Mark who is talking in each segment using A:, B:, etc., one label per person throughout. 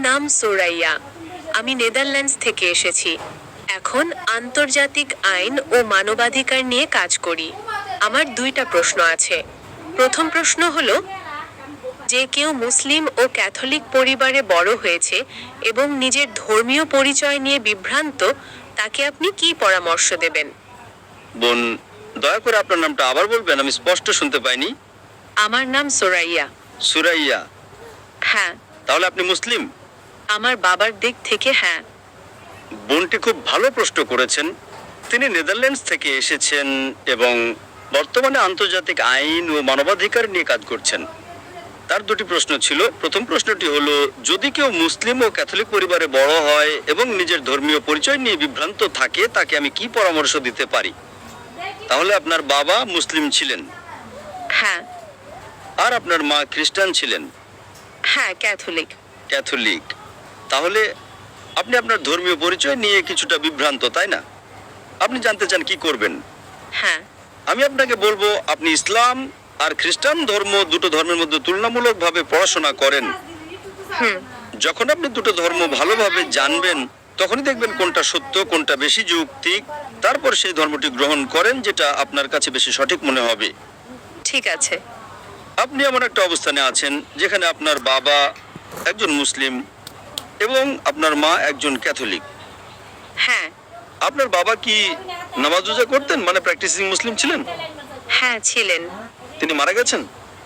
A: নাম সোরাইয়া। আমি নেদারল্যান্ডস থেকে এসেছি। এখন আন্তর্জাতিক আইন ও মানবাধিকার নিয়ে কাজ করি। আমার দুইটা প্রশ্ন আছে। প্রথম প্রশ্ন হলো, যে কেউ মুসলিম ও ক্যাথলিক পরিবারে বড় হয়েছে এবং নিজের ধর্মীয় পরিচয় নিয়ে বিভ্রান্ত, তাকে আপনি কি পরামর্শ দেবেন?
B: বোন, দয়া করে আপনার নামটা আবার বলবেন, আমি স্পষ্ট শুনতে পাইনি।
A: আমার নাম সোরাইয়া।
B: সুরাইয়া।
A: হ্যাঁ।
B: তাহলে আপনি মুসলিম?
A: আমার বাবার দিক থেকে হ্যাঁ।
B: বোনটি খুব ভালো প্রশ্ন করেছেন। তিনি নেদারল্যান্ডস থেকে এসেছেন এবং বর্তমানে আন্তর্জাতিক আইন ও মানবাধিকার নিয়ে কাজ করছেন। তার দুটি প্রশ্ন ছিল। প্রথম প্রশ্নটি হলো, যদি কেউ মুসলিম ও ক্যাথলিক পরিবারে বড় হয় এবং নিজের ধর্মীয় পরিচয় নিয়ে বিভ্রান্ত থাকে, তাকে আমি কি পরামর্শ দিতে পারি? তাহলে আপনার বাবা মুসলিম ছিলেন?
A: হ্যাঁ।
B: আর আপনার মা খ্রিস্টান ছিলেন?
A: হ্যাঁ, ক্যাথলিক।
B: ক্যাথলিক। তাহলে আপনি আপনার ধর্মীয় পরিচয় নিয়ে কিছুটা বিভ্রান্ত, তাই না? আপনি জানতে চান কি করবেন?
A: হ্যাঁ।
B: আমি আপনাকে বলবো, আপনি ইসলাম আর খ্রিস্টান ধর্ম, দুটো ধর্মের মধ্যে তুলনামূলকভাবে পড়াশোনা করেন। যখন আপনি দুটো ধর্ম ভালোভাবে জানবেন, তখনই দেখবেন কোনটা সত্য, কোনটা বেশি যৌক্তিক। তারপর সেই ধর্মটি গ্রহণ করেন যেটা আপনার কাছে বেশি সঠিক মনে হবে।
A: ঠিক আছে।
B: আপনি এমন একটা অবস্থানে আছেন যেখানে আপনার বাবা একজন মুসলিম এবং আপনার মা একজন ক্যাথলিক।
A: হ্যাঁ।
B: আপনার বাবা কি নামাজ রোজা করতেন, মানে প্র্যাকটিসিং মুসলিম ছিলেন?
A: হ্যাঁ, ছিলেন।
B: তিনি মারা গেছেন?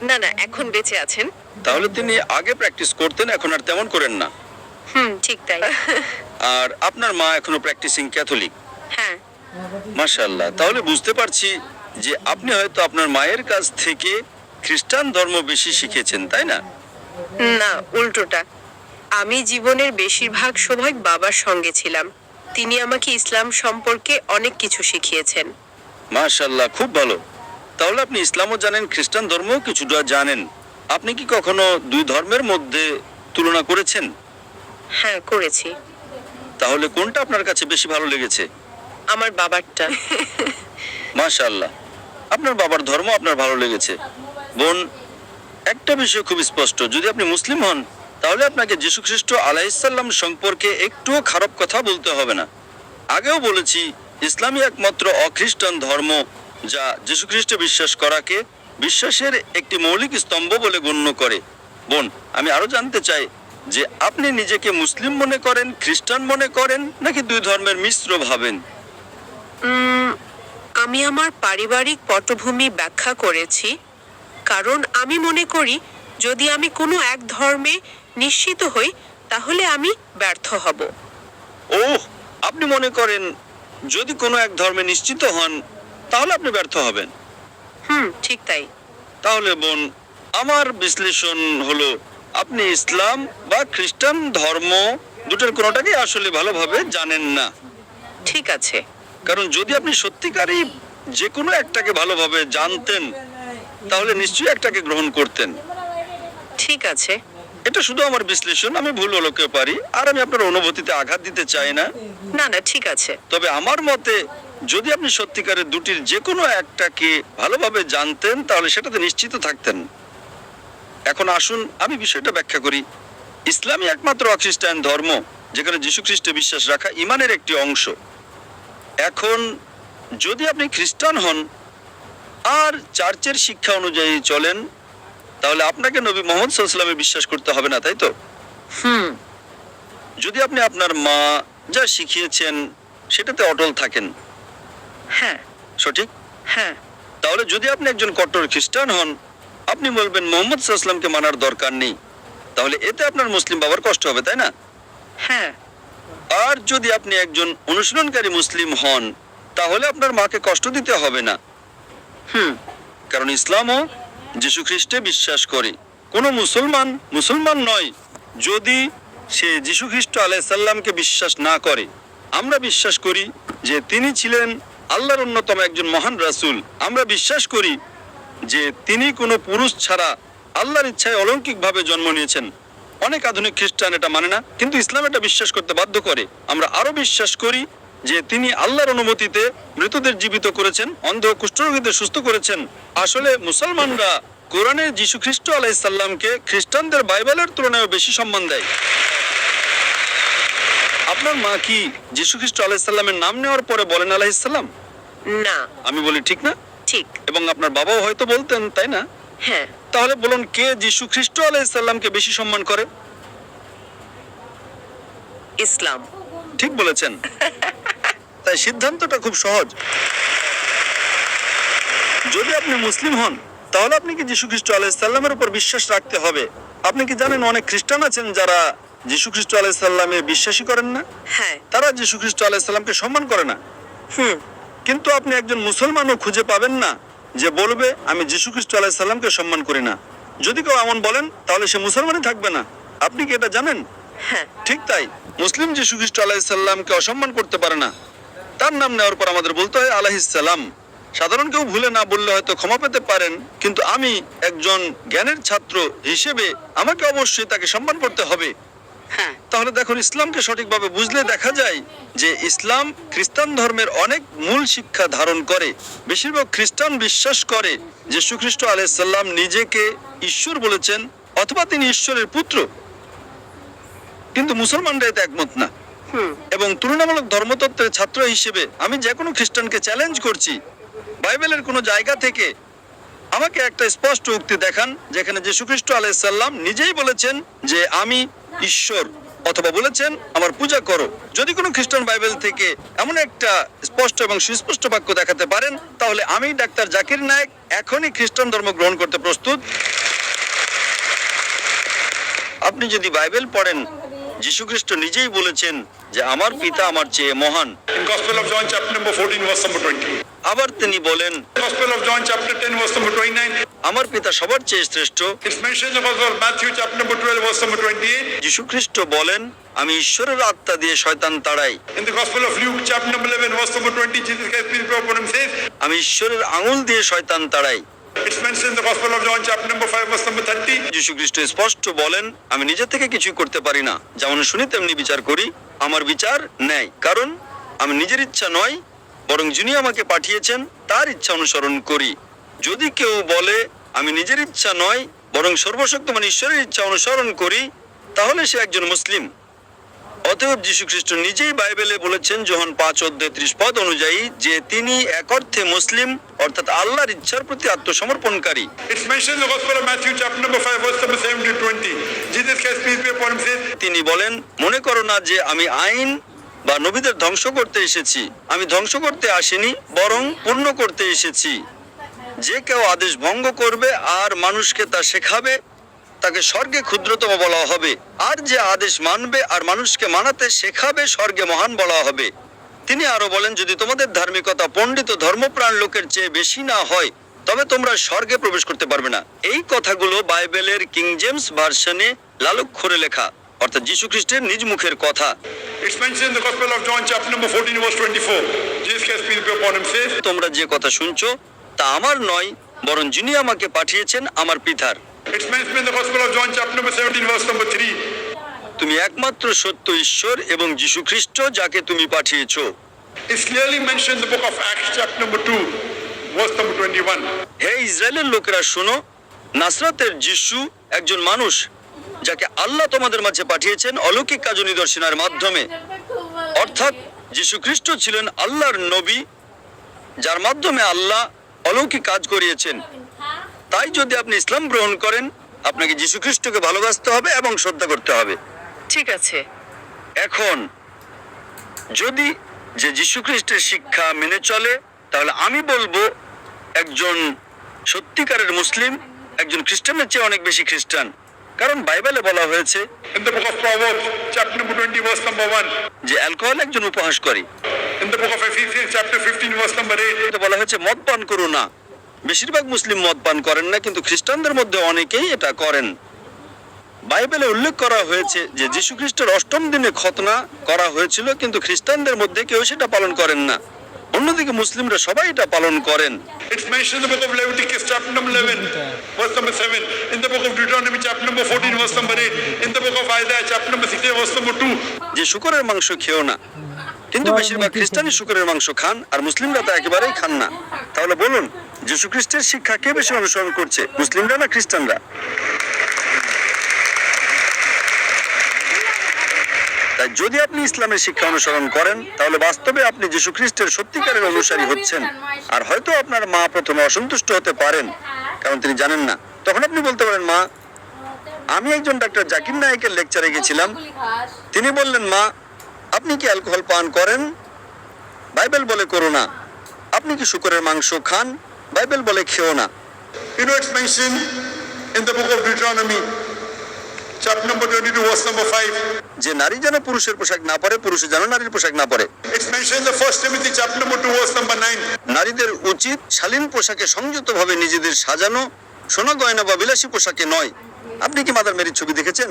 A: না না, এখন বেঁচে আছেন।
B: তাহলে তিনি আগে প্র্যাকটিস করতেন, এখন আর তেমন করেন না।
A: ঠিক তাই।
B: আর আপনার মা এখনো প্র্যাকটিসিং ক্যাথলিক।
A: হ্যাঁ।
B: মাশাআল্লাহ। তাহলে বুঝতে পারছি যে আপনি হয়তো আপনার মায়ের কাছ থেকে খ্রিস্টান ধর্ম বেশি শিখেছেন, তাই না?
A: না, উল্টোটা। আমি জীবনের বেশিরভাগ সময় বাবার সঙ্গে ছিলাম। তিনি আমাকে ইসলাম সম্পর্কে অনেক কিছু শিখিয়েছেন।
B: মাশাআল্লাহ, খুব ভালো। তাহলে আপনি ইসলামও জানেন, খ্রিস্টান ধর্মও কিছুটা জানেন। আপনি কি কখনো দুই ধর্মের মধ্যে তুলনা করেছেন?
A: হ্যাঁ, করেছি।
B: তাহলে কোনটা আপনার কাছে বেশি ভালো লেগেছে?
A: আমার বাবারটা।
B: মাশাআল্লাহ, আপনার বাবার ধর্ম আপনার ভালো লেগেছে। বোন, একটা বিষয় খুব স্পষ্ট, যদি আপনি মুসলিম হন, তাহলে আপনাকে যীশু খ্রিস্ট আলাইহিসসালাম সম্পর্কে একটুও খারাপ কথা বলতে হবে না। আগেও বলেছি, ইসলামই একমাত্র অখ্রিস্টান ধর্ম যা যীশু খ্রিস্টে বিশ্বাস করাকে বিশ্বাসের একটি মৌলিক স্তম্ভ বলে গণ্য করে। বোন, আমি আরো জানতে চাই যে আপনি নিজেকে মুসলিম মনে করেন, খ্রিস্টান মনে করেন, নাকি দুই ধর্মের মিশ্র ভাবেন?
A: আমি আমার পারিবারিক পটভূমি ব্যাখ্যা করেছি, কারণ আমি মনে করি যদি আমি কোনো এক ধর্মে নিশ্চিত হই, তাহলে আমি ব্যর্থ হব।
B: ওহ, আপনি মনে করেন যদি কোনো এক ধর্মে নিশ্চিত হন, তাহলে আপনি ব্যর্থ হবেন?
A: ঠিক তাই।
B: তাহলে বোন, আমার বিশ্লেষণ হলো, আপনি ইসলাম বা খ্রিস্টান ধর্ম দুটোর কোনোটাকেই আসলে ভালোভাবে জানেন না।
A: ঠিক আছে।
B: কারণ যদি আপনি সত্যিকারই যে কোনো একটাকে ভালোভাবে জানতেন, তাহলে নিশ্চয়ই একটাকে গ্রহণ করতেন।
A: ঠিক আছে।
B: এটা শুধু আমার বিশ্লেষণ, আমি ভুল হতে পারি, আর আমি আপনার অনুভূতিতে আঘাত দিতে চাই না।
A: না না, ঠিক আছে।
B: তবে আমার মতে, যদি আপনি সত্যিকারের দুটির যে কোনো একটাকে ভালোভাবে জানতেন, তাহলে সেটাতে নিশ্চিত থাকতেন। এখন আসুন আমি বিষয়টা ব্যাখ্যা করি। ইসলামই একমাত্র অখ্রিস্টান ধর্ম যেখানে যীশু খ্রিস্টে বিশ্বাস রাখা ঈমানের একটি অংশ। এখন যদি আপনি খ্রিস্টান হন আর চার্চের শিক্ষা অনুযায়ী চলেন, তাহলে আপনাকে নবী মুহাম্মদ সাল্লাল্লাহু আলাইহি ওয়াসাল্লামে বিশ্বাস করতে হবে না, তাই তো? যদি আপনি আপনার মা যা শিখিয়েছেন সেটাতে অটল থাকেন।
A: হ্যাঁ।
B: সঠিক?
A: হ্যাঁ।
B: তাহলে যদি আপনি একজন কট্টর খ্রিস্টান হন, আপনি বলবেন মুহাম্মদ সাল্লাল্লাহু আলাইহি ওয়াসাল্লামকে মানার দরকার নেই। তাহলে এতে আপনার মুসলিম বাবার কষ্ট হবে, তাই না?
A: হ্যাঁ।
B: আর যদি আপনি একজন অনুশীলনকারী মুসলিম হন, তাহলে আপনার মাকে কষ্ট দিতে হবে না। কারণ ইসলামও যীশু খ্রিস্টে বিশ্বাস করে। কোনো মুসলমান নয় যদি সে যীশু খ্রিস্ট আলাইহিস সালামকে বিশ্বাস না করে। আমরা বিশ্বাস করি যে তিনি ছিলেন আল্লাহর অন্যতম একজন মহান রাসূল। আমরা বিশ্বাস করি যে তিনি কোনো পুরুষ ছাড়া আল্লাহর ইচ্ছায় অলৌকিকভাবে জন্ম নিয়েছেন। অনেক আধুনিক খ্রিস্টান এটা মানে না, কিন্তু ইসলাম এটা বিশ্বাস করতে বাধ্য করে। আমরা আরো বিশ্বাস করি যে তিনি আল্লাহর অনুমতিতে মৃতদের জীবিত করেছেন, অন্ধ কুষ্ঠরোগীদের সুস্থ করেছেন। আসলে মুসলমানরা কোরআনে যীশু খ্রিস্ট আলাইহিস সালামকে খ্রিস্টানদের বাইবেলের তুলনায় বেশি সম্মান দেয়। আপনার মা কি যীশু খ্রিস্ট আলাইহিসসালামের নাম নেওয়ার পরে বলেন আলাইহিসসালাম?
A: না।
B: আমি বলি ঠিক না?
A: ঠিক।
B: এবং আপনার বাবাও হয়তো বলতেন, তাই না?
A: হ্যাঁ।
B: তাহলে বলুন, কে যীশু খ্রিস্ট আলাইহিসসালামকে বেশি সম্মান করে?
A: ইসলাম।
B: ঠিক বলেছেন। তাই সিদ্ধান্তটা খুব সহজ। যদি আপনি মুসলিম হন, তাহলে আপনি কি যীশু খ্রিস্ট আলাইহিসসালামের উপর বিশ্বাস রাখতে হবে। আপনি কি জানেন অনেক খ্রিস্টান আছেন যারা যীশু খ্রিস্ট আলাইহিসসালামে বিশ্বাসই করেন না?
A: হ্যাঁ।
B: তারা যীশু খ্রিস্ট আলাইহিসসালামকে সম্মান করে না। কিন্তু আপনি একজন মুসলমানও খুঁজে পাবেন না যে বলবে আমি যীশু খ্রিস্ট আলাইহিসসালামকে সম্মান করি না। যদি কেউ এমন বলেন, তাহলে সে মুসলমানই থাকবে না। আপনি কি এটা জানেন?
A: হ্যাঁ।
B: ঠিক তাই, মুসলিম যীশু খ্রিস্ট আলাইহিসসালামকে অসম্মান করতে পারে না। তার নাম নেওয়ার পর আমাদের বলতে হয় আলাইহিসসালাম। সাধারণ কেউ ভুলে না বললে হয়তো ক্ষমা পেতে পারেন, কিন্তু আমি একজন জ্ঞানের ছাত্র হিসেবে আমাকে অবশ্যই তাকে সম্মান করতে হবে।
A: হ্যাঁ।
B: তাহলে দেখুন, ইসলামকে সঠিকভাবে বুঝলে দেখা যায় যে ইসলাম খ্রিস্টান ধর্মের অনেক মূল শিক্ষা ধারণ করে। বেশিরভাগ খ্রিস্টান বিশ্বাস করে যে যীশু খ্রিস্ট আলাইহিস সালাম নিজেকে ঈশ্বর বলেছেন অথবা তিনি ঈশ্বরের পুত্র, কিন্তু মুসলমানরা এতে একমত না। এবং তুলনামূলক ধর্মতত্ত্বের ছাত্র হিসেবে আমি যে কোনো খ্রিস্টানকে চ্যালেঞ্জ করছি, বাইবেলের কোনো জায়গা থেকে আমাকে একটা স্পষ্ট উক্তি দেখান যেখানে যীশু খ্রিস্ট আলাইহিস সালাম নিজেই বলেছেন যে আমি ঈশ্বর, অথবা বলেছেন আমার পূজা করো। যদি কোনো খ্রিস্টান বাইবেল থেকে এমন একটা স্পষ্ট এবং সুস্পষ্ট বাক্য দেখাতে পারেন, তাহলে আমি ডাক্তার জাকির নায়েক এখনই খ্রিস্টান ধর্ম গ্রহণ করতে প্রস্তুত। আপনি যদি বাইবেল পড়েন, যীশু খ্রিস্ট নিজেই বলেছেন যে আমার পিতা আমার চেয়ে মহান।
C: In Gospel of John chapter number 14 verse number 20.
B: আবার তিনি বলেন
C: Gospel of John chapter 10 verse number 29.
B: আমার পিতা সবার চেয়ে শ্রেষ্ঠ।
C: It's mentioned in the Gospel of Matthew chapter number 12 verse number 28.
B: যীশু খ্রিস্ট বলেন আমি ঈশ্বরের আত্মা দিয়ে শয়তান তাড়াই।
C: In the Gospel of Luke chapter number 11 verse number 20, Jesus Christ peace be upon him says,
B: আমি ঈশ্বরের আঙুল দিয়ে শয়তান তাড়াই।
C: it's mentioned in the Gospel of John chapter number 5 verse number 30.
B: যীশু খ্রিস্ট স্পষ্ট বলেন আমি নিজে থেকে কিছুই করতে পারি না, যেমন শুনি তেমনি বিচার করি। আমার বিচার ন্যায়, কারণ আমি নিজের ইচ্ছা নয়, বরং যিনি আমাকে পাঠিয়েছেন তার ইচ্ছা অনুসরণ করি। যদি কেউ বলে আমি নিজের ইচ্ছা নয়, বরং সর্বশক্তিমান ঈশ্বরের ইচ্ছা অনুসরণ করি, তাহলে সে একজন মুসলিম। অতএব যীশু খ্রিস্ট নিজেই বাইবেলে বলেছেন যোহান 5:30 অনুযায়ী যে তিনি এক অর্থে মুসলিম, অর্থাৎ আল্লাহর ইচ্ছার প্রতি আত্মসমর্পণকারী।
C: It's mentioned in the Gospel of Matthew chapter number 5 verse number 7 to 20. Jesus Christ peace be upon him says,
B: তিনি বলেন মনে করো না যে আমি আইন বা নবীদের ধ্বংস করতে এসেছি। আমি ধ্বংস করতে আসিনি, বরং পূর্ণ করতে এসেছি। যে কেউ আদেশ ভঙ্গ করবে আর মানুষকে তা শেখাবে, তাকে স্বর্গে ক্ষুদ্রতম বলা হবে, আর যে আদেশ মানবে আর মানুষকে মানাতে শেখাবে, স্বর্গে মহান বলা হবে। তিনি আরো বলেন যদি তোমাদের ধার্মিকতা পণ্ডিত ধর্মপ্রাণ লোকের চেয়ে বেশি না হয়, তবে তোমরা স্বর্গে প্রবেশ করতে পারবে না। এই কথাগুলো বাইবেলের কিং জেমস ভার্সনে লালক্ষরে লেখা, অর্থাৎ যীশু খ্রিস্টের নিজ মুখের কথা।
C: it's mentioned in the Gospel of John chapter number 14 verse 24. Jesus Christ peace be upon him says,
B: তোমরা যে কথা শুনছো তা আমার নয়, বরং যিনি আমাকে পাঠিয়েছেন আমার পিতার।
C: it's mentioned in the Gospel of John chapter number 17 verse number 3.
B: তুমি একমাত্র সত্য ঈশ্বর এবং যীশু খ্রিস্ট যাকে তুমি পাঠিয়েছো।
C: It's clearly mentioned in the book of Acts chapter number 2 verse number 21.
B: হে ইসরায়েলের লোকেরা শোনো, নাসরাতের যিশু একজন মানুষ যাকে আল্লাহ তোমাদের মাঝে পাঠিয়েছেন অলৌকিক কাজ ও নিদর্শনের মাধ্যমে। অর্থাৎ যীশু খ্রিস্ট ছিলেন আল্লাহর নবী, যার মাধ্যমে আল্লাহ অলৌকিক কাজ করিয়েছেন। তাই যদি আপনি ইসলাম গ্রহণ করেন, আপনাকে যীশু খ্রিস্টকে ভালোবাসতে হবে এবং শ্রদ্ধা করতে হবে।
A: ঠিক আছে।
B: এখন যদি যে যীশু খ্রিস্টের শিক্ষা মেনে চলে, তাহলে আমি বলবো একজন সত্যিকারের মুসলিম একজন খ্রিস্টানের চেয়ে অনেক বেশি খ্রিস্টান, কারণ বাইবেলে বলা হয়েছে
C: In the book of Proverbs chapter number 20 verse number 1.
B: যে অ্যালকোহল একজন উপহাস করে।
C: In the book of Ephesians chapter 15 verse number 8.
B: এতে বলা হয়েছে মদ পান করো না। বেশিরভাগ মুসলিম মদ পান করেন না, কিন্তু খ্রিস্টানদের মধ্যে অনেকেই এটা করেন। বাইবেলে উল্লেখ করা হয়েছে যে যীশু খ্রিস্টের অষ্টম দিনে খতনা করা হয়েছিল, কিন্তু খ্রিস্টানদের মধ্যে কেউ সেটা পালন করেন না। অন্যদিকে মুসলিমরা সবাই এটা পালন করেন।
C: It's mentioned in the book of Leviticus chapter number 11 verse number 7. In the book of Deuteronomy chapter number 14 verse number 8. In the book of Isaiah chapter number 6 verse number 2.
B: যে শূকরের মাংস খেও না, কিন্তু বেশিরভাগ খ্রিস্টানই শূকরের মাংস খান আর মুসলিমরা তা একেবারেই খান না। তাহলে বলুন যীশু খ্রিস্টের শিক্ষা কে বেশি অনুসরণ করছে, মুসলিমরা না খ্রিস্টানরা? তাই যদি আপনি ইসলামের শিক্ষা অনুসরণ করেন তাহলে বাস্তবে আপনি যীশু খ্রিস্টের সত্যিকারের অনুসারী হচ্ছেন। আর হয়তো আপনার মা প্রথমে অসন্তুষ্ট হতে পারেন কারণ তিনি জানেন না। তখন আপনি বলতে পারেন, মা, আমি একজন ডাক্তার জাকির নায়েকের লেকচারে গেছিলাম, তিনি বললেন, মা, আপনি কি অ্যালকোহল পান করেন? বাইবেল বলে করো না। আপনি কি শূকরের মাংস খান? বাইবেল বলে খেও না।
C: You know, it's mentioned in the book of Deuteronomy, chapter number 22, verse number 5.
B: যে নারী যেন পুরুষের পোশাক না পরে, পুরুষ যেন নারীর পোশাক না পরে।
C: It's mentioned in the 1 Timothy, chapter number 2, verse number 9.
B: নারীদের উচিত শালীন পোশাকে সংযতভাবে নিজেদের সাজানো, সোনা গয়না বা বিলাসী পোশাকে নয়। আপনি কি মাদার মেরির ছবি দেখেছেন?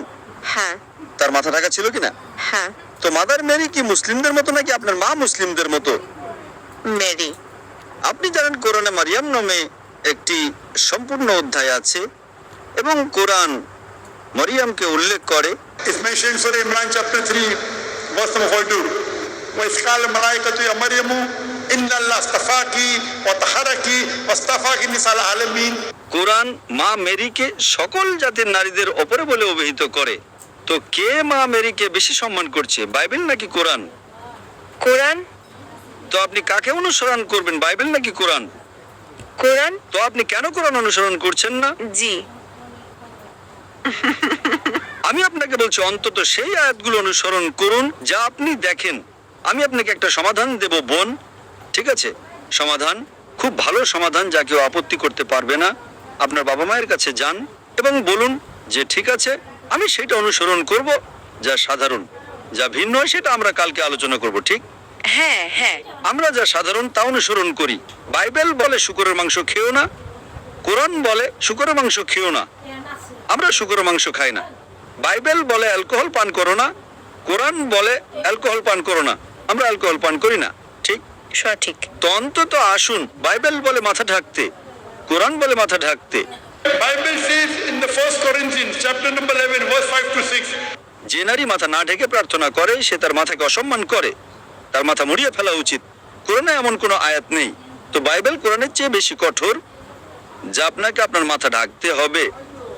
A: হ্যাঁ,
B: তার মাথা ঢাকা ছিল কিনা?
A: হ্যাঁ।
B: তো মাদার মেরি কি মুসলিমদের মতো নাকি আপনার মা মুসলিমদের মতো?
A: মেরি।
B: আপনি জানেন কোরআনে মারিয়াম নামে একটি সম্পূর্ণ অধ্যায় আছে এবং কোরআন মরিয়ামকে উল্লেখ করে।
C: It's mentioned in Surah Imran, chapter 3, verse number 42. وَإِذْ قَالَ الْمَلَائِكَةُ يَا مَرْيَمُ إِنَّ اللَّهَ اصْطَفَاكِ وَطَهَّرَكِ وَاصْطَفَاكِ نِسَاءَ الْعَالَمِينَ।
B: কোরআন মা মেরিকে সকল জাতির নারীদের ওপরে বলে অভিহিত করে। তো কে মা মেরিকে বেশি সম্মান করছে, বাইবেল নাকি কোরআন?
A: কোরআন।
B: তো আপনি কাকে অনুসরণ করবেন, বাইবেল নাকি কোরআন?
A: কোরআন।
B: তো আপনি কেন কোরআন অনুসরণ করছেন না?
A: জি।
B: আমি আপনাকে বলছি অন্তত সেই আয়াতগুলো অনুসরণ করুন যা আপনি দেখেন। আমি আপনাকে একটা সমাধান দেব বোন, ঠিক আছে? সমাধান, খুব ভালো সমাধান, যা কেউ আপত্তি করতে পারবে না। আপনার বাবা মায়ের কাছে যান এবং বলুন যে ঠিক আছে, আমি সেটা অনুসরণ করব যা সাধারণ, যা ভিন্ন হয় সেটা আমরা কালকে আলোচনা করব, ঠিক?
A: হ্যাঁ, হ্যাঁ।
B: আমরা যা সাধারণ তা অনুসরণ করি। বাইবেল বলে শূকরের মাংস খেও না, কোরআন বলে শূকরের মাংস খেও না। আমরা শূকরের মাংস খাই না। বাইবেল বলে অ্যালকোহল পান করো না, কোরআন বলে অ্যালকোহল পান করো না। আমরা অ্যালকোহল পান করি না, ঠিক?
A: সঠিক।
B: তো অন্তত আসুন, বাইবেল বলে মাথা ঢাকতে, কোরআন বলে মাথা ঢাকতে।
C: Bible says in the 1 Corinthians, chapter number 11, verse 5 to 6.
B: যে নারী মাথা না ঢেকে প্রার্থনা করে সে তার মাথাকে অসম্মান করে, তার মাথা মুড়িয়ে ফেলা উচিত। কোরআনে এমন কোনো আয়াত নেই। তো বাইবেল কোরআনের চেয়ে বেশি কঠোর, যা আপনাকে আপনার মাথা ঢাকতে হবে।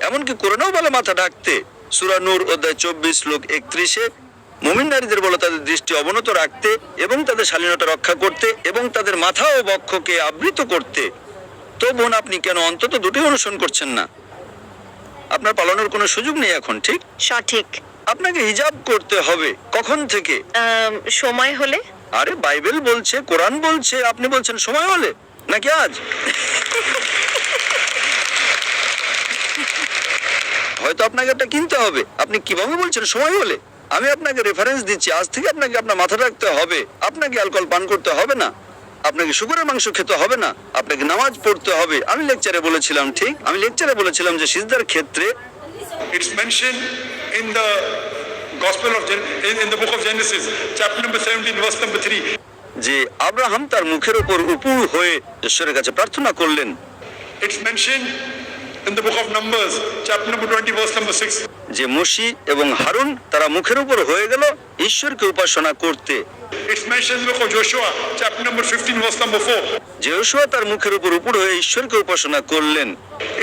B: এমনকি কোরআনেও বলে মাথা ঢাকতে। সূরা নূর অধ্যায় 24 শ্লোক 31-এ মুমিন নারীদের বলে তাদের দৃষ্টি অবনত রাখতে এবং তাদের শালীনতা রক্ষা করতে এবং তাদের মাথা ও বক্ষকে আবৃত করতে। তো বোন, আপনি কেন অন্তত দুটি অনুসরণ করছেন না? আপনার পালানোর কোনো সুযোগ নেই এখন, ঠিক?
A: সঠিক।
B: আপনাকে হিজাব করতে হবে। কখন থেকে?
A: সময় হলে।
B: আরে বাইবেল বলছে, কোরআন বলছে, আপনি বলছেন সময় হলে, নাকি আজ? হয়তো আপনাকে একটা কিনতে হবে। আপনি কিভাবে বলছেন সময় হলে? আমি আপনাকে রেফারেন্স দিচ্ছি। আজ থেকে আপনাকে আপনার মাথা রাখতে হবে। আপনাকে অ্যালকোহল পান করতে হবে না, আপনাকে শূকরের মাংস খেতে হবে না, আপনাকে নামাজ পড়তে হবে। আমি লেকচারে বলেছিলাম, ঠিক? আমি লেকচারে বলেছিলাম যে সিজদার ক্ষেত্রে
C: It's mentioned in the Gospel of in the book of Genesis, chapter number 17, verse number 3.
B: যে আব্রাহাম তার মুখের উপর উপুড় হয়ে ঈশ্বরের কাছে প্রার্থনা করলেন।
C: It's mentioned in the book of Numbers, chapter number 20, verse number 6.
B: যে মোশি এবং হারুন তারা মুখের উপর হয়ে গেল ঈশ্বরকে উপাসনা করতে।
C: It's mentioned in the book of Joshua, chapter number 15, verse number 4.
B: যে যোশুয়া তার মুখের উপর উপুড় হয়ে ঈশ্বরকে উপাসনা করলেন।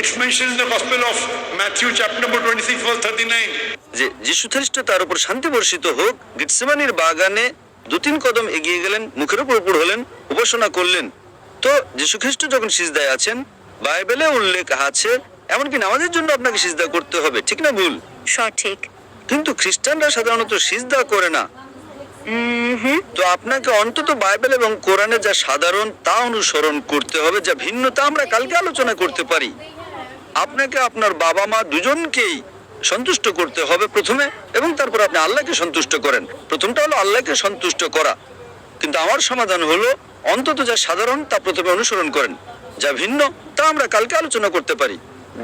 C: It's mentioned in the Gospel of Matthew, chapter number 26, verse 39.
B: যে যীশু খ্রিস্ট তার উপর শান্তি বর্ষিত হোক গেতসেমানির বাগানে 2-3 কদম এগিয়ে গেলেন, মুখের উপর উপুড় হলেন, উপাসনা করলেন। তো যীশু খ্রিস্ট যখন সিজদায় আছেন, বাইবেলে উল্লেখ আছে এমনকি নামাজের জন্য আপনাকে সিজদা করতে হবে, ঠিক না ভুল?
A: সঠিক।
B: কিন্তু খ্রিস্টানরা সাধারণত সিজদা করে না। তো আপনাকে অন্তত বাইবেল এবং কোরআনে যা সাধারণ তা অনুসরণ করতে হবে, যা ভিন্ন তা আমরা কালকে আলোচনা করতে পারি। আপনাকে আপনার বাবা মা দুজনকেই সন্তুষ্ট করতে হবে প্রথমে, এবং তারপর আপনি আল্লাহকে সন্তুষ্ট করেন। প্রথমটা হলো আল্লাহকে সন্তুষ্ট করা। কিন্তু আমার সমাধান হলো অন্তত যা সাধারণ তা প্রথমে অনুসরণ করেন, যা ভিন্ন তা আমরা কালকে আলোচনা করতে পারি।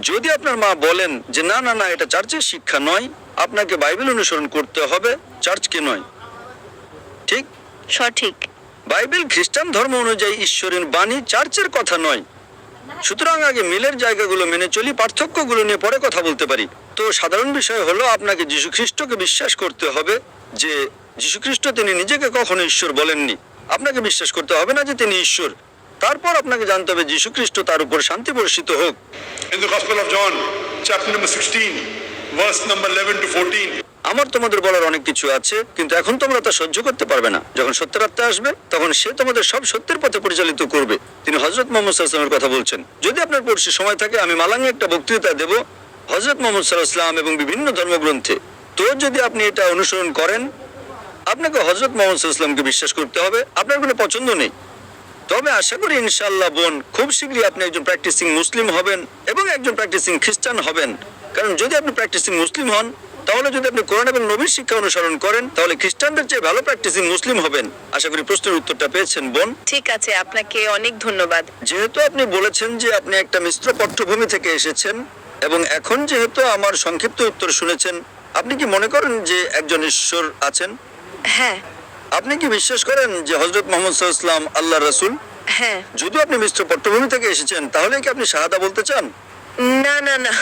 B: যদি আপনার মা বলেন যে না না না এটা চার্চের শিক্ষা নয়, আপনাকে বাইবেল অনুসরণ করতে হবে, চার্চকে নয়, ঠিক?
A: সঠিক।
B: বাইবেল খ্রিস্টান ধর্ম অনুযায়ী ঈশ্বরের বাণী, চার্চের কথা নয়। সুতরাং আগে মিলের জায়গাগুলো মেনে চলি, পার্থক্যগুলো নিয়ে পরে কথা বলতে পারি। তো সাধারণ বিষয় হলো আপনাকে যীশু খ্রিস্টকে বিশ্বাস করতে হবে যে যীশু খ্রিস্ট তিনি নিজেকে কখনো ঈশ্বর বলেননি। আপনাকে বিশ্বাস করতে হবে না যে তিনি ঈশ্বর। তারপর আপনাকে জানতে হবে যীশু খ্রিস্ট তার উপর শান্তি বর্ষিত হোক।
C: In the Gospel of John, chapter number 16, verse number 11 to 14.
B: আমার তোমাদের বলার অনেক কিছু আছে, কিন্তু এখন তোমরা তা সহ্য করতে পারবে না। যখন সত্যের আত্মা আসবে তখন সে তোমাদের সব সত্যের পথে পরিচালিত করবে। তিনি হযরত মুহাম্মদ সাল্লাল্লাহু আলাইহি ওয়াসাল্লামের কথা বলছেন। যদি আপনার পড়শি সময় থাকে আমি মালাঙে একটা বক্তৃতা দেব হযরত মুহাম্মদ সাল্লাল্লাহু আলাইহি ওয়াসাল্লাম এবং বিভিন্ন ধর্মগ্রন্থে। তো যদি আপনি এটা অনুসরণ করেন, আপনাকে হযরত মুহাম্মদ সাল্লাল্লাহু আলাইহি ওয়াসাল্লামকে বিশ্বাস করতে হবে। আপনার কোনো পছন্দ নেই। তবে আশা করি ইনশাআল্লাহ বোন, খুব শীঘ্রই আপনি একজন প্র্যাকটিসিং মুসলিম হবেন এবং একজন প্র্যাকটিসিং খ্রিস্টান হবেন। কারণ যদি আপনি প্র্যাকটিসিং মুসলিম হন, তাহলে যদি আপনি কোরআন এবং নবীর শিক্ষা অনুসরণ করেন, তাহলে খ্রিস্টানদের চেয়ে ভালো প্র্যাকটিসিং মুসলিম হবেন। আশা করি প্রশ্নের উত্তরটা পেয়েছেন বোন।
A: ঠিক আছে, আপনাকে অনেক ধন্যবাদ।
B: যেহেতু আপনি বলেছেন যে আপনি একটা মিশ্র পট্টভূমি থেকে এসেছেন এবং এখন যেহেতু আমার সংক্ষিপ্ত উত্তর শুনেছেন, আপনি কি মনে করেন যে একজন ঈশ্বর আছেন?
A: হ্যাঁ।
B: আপনি কি বিশ্বাস করেন যে হযরত মুহাম্মদ সাল্লাল্লাহু আলাইহি ওয়াসাল্লাম আল্লাহর রাসূল?
A: হ্যাঁ।
B: যদি আপনি মিশ্র পট্টভূমি থেকে এসেছেন, তাহলে কি আপনি শাহাদা বলতে চান?
A: না না না,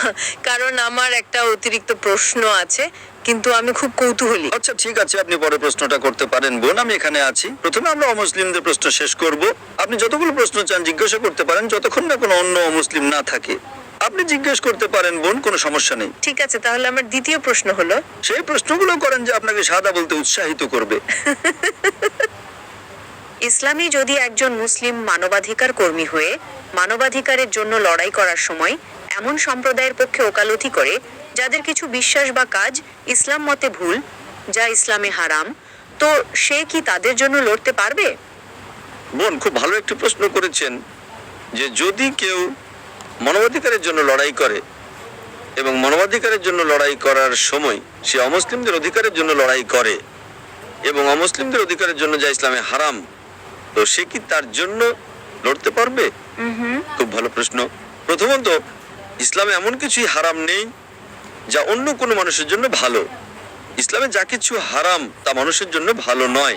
A: কারণ আমার একটা অতিরিক্ত প্রশ্ন আছে, কিন্তু আমি খুব কৌতূহলী।
B: আচ্ছা ঠিক আছে, আপনি পরে প্রশ্নটা করতে পারেন বোন, আমি এখানে আছি। প্রথমে আমরা অমুসলিমদের প্রশ্ন শেষ করব। আপনি যতগুলো প্রশ্ন চান জিজ্ঞাসা করতে পারেন, যতক্ষণ না কোনো অন্য অমুসলিম না থাকে। আপনি জিজ্ঞেস করতে পারেন বোন, কোনো সমস্যা নেই।
A: ঠিক আছে, তাহলে আমার দ্বিতীয় প্রশ্ন হলো,
B: সেই প্রশ্নগুলো করেন যে আপনাকে শাহাদা বলতে উৎসাহিত করবে।
A: ইসলামী যদি একজন মুসলিম মানবাধিকার কর্মী হয়ে মানবাধিকারের জন্য লড়াই করার সময় এমন সম্প্রদায়ের পক্ষে ওকালতি করে যাদের কিছু বিশ্বাস বা কাজ ইসলাম মতে ভুল, যা ইসলামে হারাম, তো সে কি তাদের জন্য লড়তে পারবে?
B: বোন, খুব ভালো একটি প্রশ্ন করেছেন যে যদি কেউ মানবাধিকারের জন্য লড়াই করে এবং মানবাধিকারের জন্য লড়াই করার সময় সে অমুসলিমদের অধিকারের জন্য লড়াই করে এবং অমুসলিমদের অধিকারের জন্য যা ইসলামে হারাম, তো সে কি তার জন্য লড়তে পারবে? খুব ভালো প্রশ্ন। প্রথমত, ইসলামে এমন কিছুই হারাম নেই যা অন্য কোনো মানুষের জন্য ভালো। ইসলামে যা কিছু হারাম তা মানুষের জন্য ভালো নয়।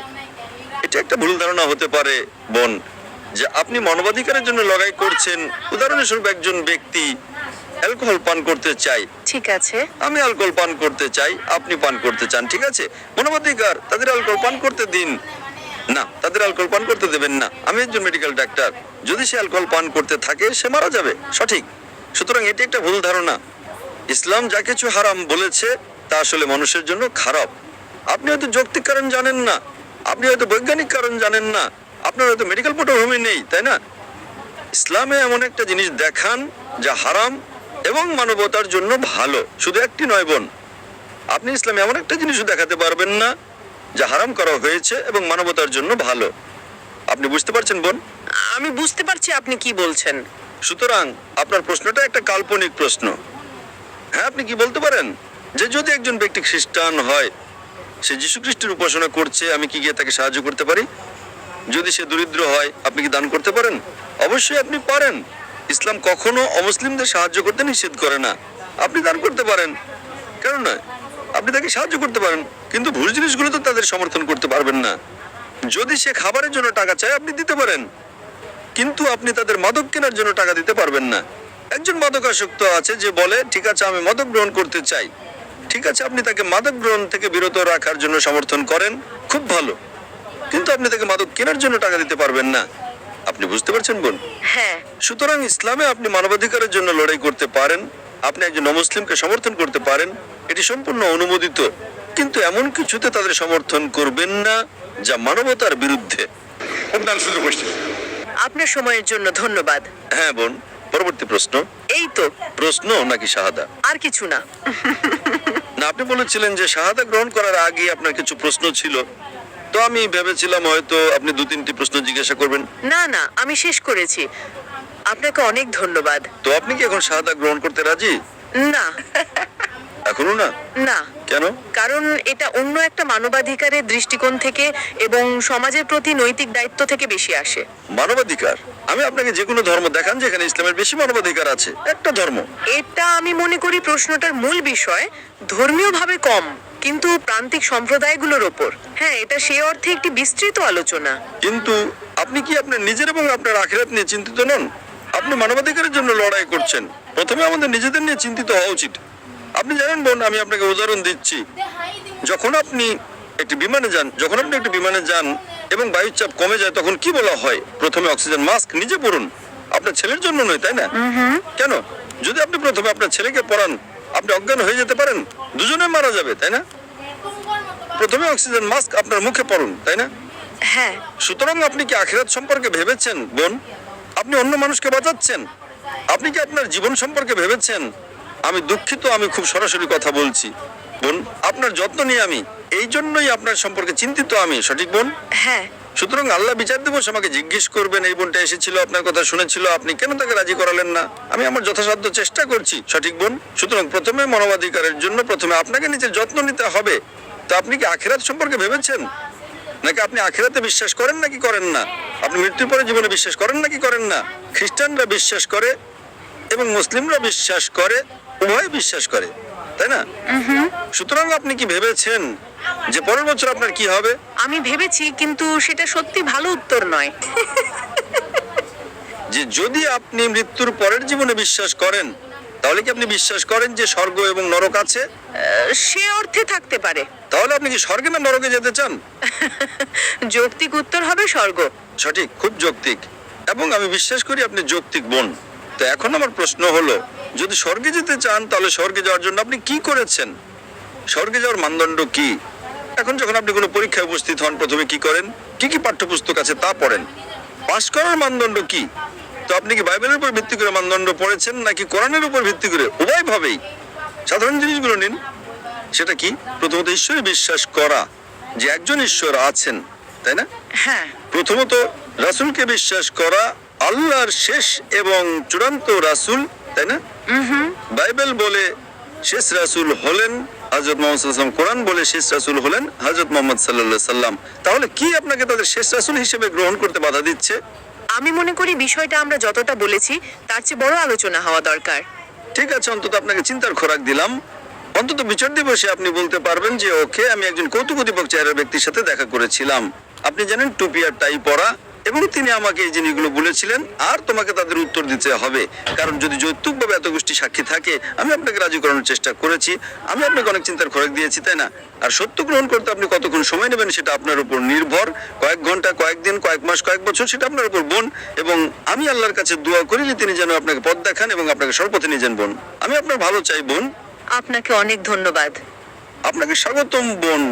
B: এটা একটা ভুল ধারণা হতে পারে বোন, যে আপনি মানবাধিকারের জন্য লড়াই করছেন। উদাহরণস্বরূপ একজন ব্যক্তি অ্যালকোহল পান করতে চাই,
A: ঠিক আছে।
B: আমি অ্যালকোহল পান করতে চাই, আপনি পান করতে চান, ঠিক আছে, মানবাধিকার, তাদের অ্যালকোহল পান করতে দিন। না, তাদের অ্যালকোহল পান করতে দেবেন না। আমি একজন মেডিকেল ডাক্তার, যদি সে অ্যালকোহল পান করতে থাকে সে মারা যাবে, সঠিক। সুতরাং এটি একটা ভুল ধারণা। ইসলাম যা কিছু হারাম বলেছে তা আসলে মানুষের জন্য খারাপ। আপনি হয়তো যৌক্তিক কারণ জানেন না, আপনি হয়তো বৈজ্ঞানিক কারণ জানেন না, আপনার হয়তো মেডিকেল পটভূমি নেই, তাই না? ইসলামে এমন একটা জিনিস দেখান যা হারাম এবং মানবতার জন্য ভালো। শুধু একটি নয় বোন, আপনি ইসলামে এমন একটা জিনিসও দেখাতে পারবেন না যা হারাম করা হয়েছে এবং মানবতার জন্য ভালো। আপনি বুঝতে পারছেন বোন?
A: আমি বুঝতে পারছি আপনি কি বলছেন।
B: সুতরাং আপনার প্রশ্নটা একটা কাল্পনিক প্রশ্ন। হ্যাঁ, আপনি কি বলতে পারেন যে যদি একজন ব্যক্তি খ্রিস্টান হয়, সে যীশু খ্রিস্টের উপাসনা করছে, আমি কি গিয়ে তাকে সাহায্য করতে পারি? যদি সে দরিদ্র হয়, আপনি কি দান করতে পারেন? অবশ্যই আপনি পারেন। ইসলাম কখনো অমুসলিমদের সাহায্য করতে নিষেধ করে না। আপনি দান করতে পারেন, কেন নয়? আপনি তাকে সাহায্য করতে পারেন, কিন্তু ভুল জিনিসগুলো তো তাদের সমর্থন করতে পারবেন না। যদি সে খাবারের জন্য টাকা চায়, আপনি দিতে পারেন, কিন্তু আপনি তাদের মাদক কেনার জন্য টাকা দিতে পারবেন না। একজন মাদকাসক্ত আছে যে বলে ঠিক আছে আমি মাদক গ্রহণ করতে চাই, ঠিক আছে, আপনি তাকে মাদক গ্রহণ থেকে বিরত রাখার জন্য সমর্থন করেন, খুব ভালো, কিন্তু আপনি তাকে মাদক কেনার জন্য টাকা দিতে পারবেন না। আপনি বুঝতে পারছেন বোন?
A: হ্যাঁ।
B: সুতরাং ইসলামে আপনি মানবাধিকারের জন্য লড়াই করতে পারেন, আপনি একজন অমুসলিমকে সমর্থন করতে পারেন, এটি সম্পূর্ণ অনুমোদিত, কিন্তু এমন কিছুতে তাদের সমর্থন করবেন না যা মানবতার বিরুদ্ধে।
A: আপনার সময়ের জন্য ধন্যবাদ।
B: হ্যাঁ বোন, পরবর্তী প্রশ্ন।
A: এই তো।
B: প্রশ্ন নাকি শাহাদা?
A: আর কিছু না।
B: না, আপনি বলেছিলেন যে শাহাদা গ্রহণ করার আগে আপনার কিছু প্রশ্ন ছিল, তো আমি ভেবেছিলাম হয়তো আপনি 2-3টি প্রশ্ন জিজ্ঞাসা করবেন।
A: না না, আমি শেষ করেছি। আপনাকে অনেক ধন্যবাদ।
B: তো আপনি কি এখন শাহাদা গ্রহণ করতে রাজি?
A: না।
B: এখনো না?
A: না।
B: কেন?
A: কারণ এটা অন্য একটা মানবাধিকারের দৃষ্টিকোণ থেকে এবং সমাজের প্রতি নৈতিক দায়িত্ব থেকে বেশি আসে।
B: মানবাধিকার? আমি আপনাকে যে কোনো ধর্ম দেখান যেখানে ইসলামের বেশি মানবাধিকার আছে, একটা ধর্ম।
A: এটা আমি মনে করি প্রশ্নটার মূল বিষয় ধর্মীয়ভাবে কম, কিন্তু প্রান্তিক সম্প্রদায়গুলোর ওপর। হ্যাঁ, এটা সেই অর্থে একটি বিস্তৃত আলোচনা।
B: কিন্তু আপনি কি আপনার নিজের এবং আপনার আখিরাত নিয়ে চিন্তিত নন? আপনি মানবাধিকারের জন্য লড়াই করছেন, প্রথমে আমাদের নিজেদের নিয়ে চিন্তিত হওয়া উচিত। আপনি জানেন বোন, আমি আপনাকে উদাহরণ দিচ্ছি, যখন আপনি একটি বিমানে যান এবং বায়ুর চাপ কমে যায়, তখন কি বলা হয়? প্রথমে অক্সিজেন মাস্ক নিজে পরুন, আপনার ছেলের জন্য নয়, তাই না? কেন? যদি আপনি প্রথমে আপনার ছেলেকে পরান, আপনি অজ্ঞান হয়ে যেতে পারেন, দুজনে মারা যাবে, তাই না? প্রথমে অক্সিজেন মাস্ক আপনার মুখে পড়ুন, তাই না?
A: হ্যাঁ।
B: সুতরাং আপনি কি আখিরাত সম্পর্কে ভেবেছেন বোন? আপনি অন্য মানুষকে বাঁচাচ্ছেন? আপনি কি আপনার জীবন সম্পর্কে ভেবেছেন? আমি দুঃখিত, আমি খুব সরাসরি কথা বলছি বোন। আপনার যত্ন নিয়ে আমি, এই জন্যই আপনার সম্পর্কে চিন্তিত আমি, সঠিক বোন?
A: হ্যাঁ।
B: সুতরাং আল্লাহ বিচার দিবস আমাকে জিজ্ঞেস করবেন, এই বোনটা এসেছিল, আপনার কথা শুনেছিল, আপনি কেন তাকে রাজি করালেন না? আমি আমার যথাসাধ্য চেষ্টা করছি, সঠিক বোন? সুতরাং প্রথমে মানবাধিকারের জন্য প্রথমে আপনাকে নিজের যত্ন নিতে হবে। তো আপনি কি আখিরাত সম্পর্কে ভেবেছেন? নাকি আপনি আখিরাতে বিশ্বাস করেন নাকি করেন না? আপনি মৃত্যুর পরে জীবনে বিশ্বাস করেন নাকি করেন না? খ্রিস্টানরা বিশ্বাস করে এবং মুসলিমরা বিশ্বাস করে, উভয় বিশ্বাস করে, তাই না? সুতরাং আপনি কি ভেবেছেন যে পরের বছর আপনার কি হবে?
A: আমি ভেবেছি, কিন্তু সেটা সত্যি ভালো উত্তর নয়।
B: যে যদি আপনি মৃত্যুর পরের জীবনে বিশ্বাস করেন, তাহলে কি আপনি বিশ্বাস করেন যে স্বর্গ এবং নরক আছে?
A: সে অর্থে থাকতে পারে।
B: তাহলে আপনি কি স্বর্গে না নরকে যেতে চান?
A: যৌক্তিক উত্তর হবে স্বর্গ।
B: সঠিক, খুব যৌক্তিক, এবং আমি বিশ্বাস করি আপনি যৌক্তিক বোন। তো এখন আমার প্রশ্ন হলো, যদি স্বর্গে যেতে চান তাহলে স্বর্গে যাওয়ার জন্য আপনি কি করেছেন? স্বর্গে যাওয়ার মানদণ্ড কি? এখন যখন আপনি কোনো পরীক্ষায় উপস্থিত হন, প্রথমে কি করেন? কি পাঠ্যপুস্তক আছে তা পড়েন। পাস করার মানদণ্ড কি? তো আপনি কি বাইবেলের উপর ভিত্তি করে মানদণ্ড পড়েছেন নাকি কোরআনের উপর ভিত্তি করে? উভয়ভাবেই সাধারণ জিনিসগুলো নিন। সেটা কি? প্রথমত ঈশ্বরে বিশ্বাস করা যে একজন ঈশ্বর আছেন, তাই না?
A: হ্যাঁ।
B: প্রথমত রাসূলকে বিশ্বাস করা, আল্লাহর শেষ এবং চূড়ান্ত রাসূল, তাই না? বাইবেল বলে শেষ রাসূল হলেন হযরত মুহাম্মদ সাল্লাল্লাহু আলাইহি ওয়াসাল্লাম, কোরআন বলে শেষ রাসূল হলেন হযরত মুহাম্মদ সাল্লাল্লাহু আলাইহি সাল্লাম। তাহলে কি আপনাকে তাদের শেষ রাসূল হিসেবে গ্রহণ করতে বাধা দিচ্ছে?
A: আমি মনে করি বিষয়টা আমরা যতটা বলেছি তার চেয়ে বড় আলোচনা হওয়া দরকার।
B: ঠিক আছে, অন্তত আপনাকে চিন্তার খোরাক দিলাম। অন্তত বিচার দিবসে আপনি বলতে পারবেন যে ওকে, আমি একজন কৌতুকদীপক চেহারার ব্যক্তির সাথে দেখা করেছিলাম। আপনি জানেন, টুপি আর টাই পরা, এবং তিনি আমাকে এই জিনিসগুলো বলেছিলেন, আর তোমাকে তাদের উত্তর দিতে হবে। কারণ যদি যৌতুকভাবে এত গোষ্ঠী সাক্ষী থাকে, আমি আপনাকে রাজি করানোর চেষ্টা করেছি, আমি আপনাকে অনেক চিন্তার খোরাক দিয়েছি, তাই না? আর সত্য গ্রহণ করতে আপনি কতক্ষণ সময় নেবেন সেটা আপনার উপর নির্ভর। কয়েক ঘন্টা, কয়েকদিন, কয়েক মাস, কয়েক বছর, সেটা আপনার উপর বোন। এবং আমি আল্লাহর কাছে দোয়া করি যে তিনি যেন আপনাকে পথ দেখান এবং আপনাকে সর্বপথে নিয়ে যান বোন। আমি আপনার ভালো চাই বোন।
A: আপনাকে অনেক ধন্যবাদ।
B: আপনাকে স্বাগতম বোন।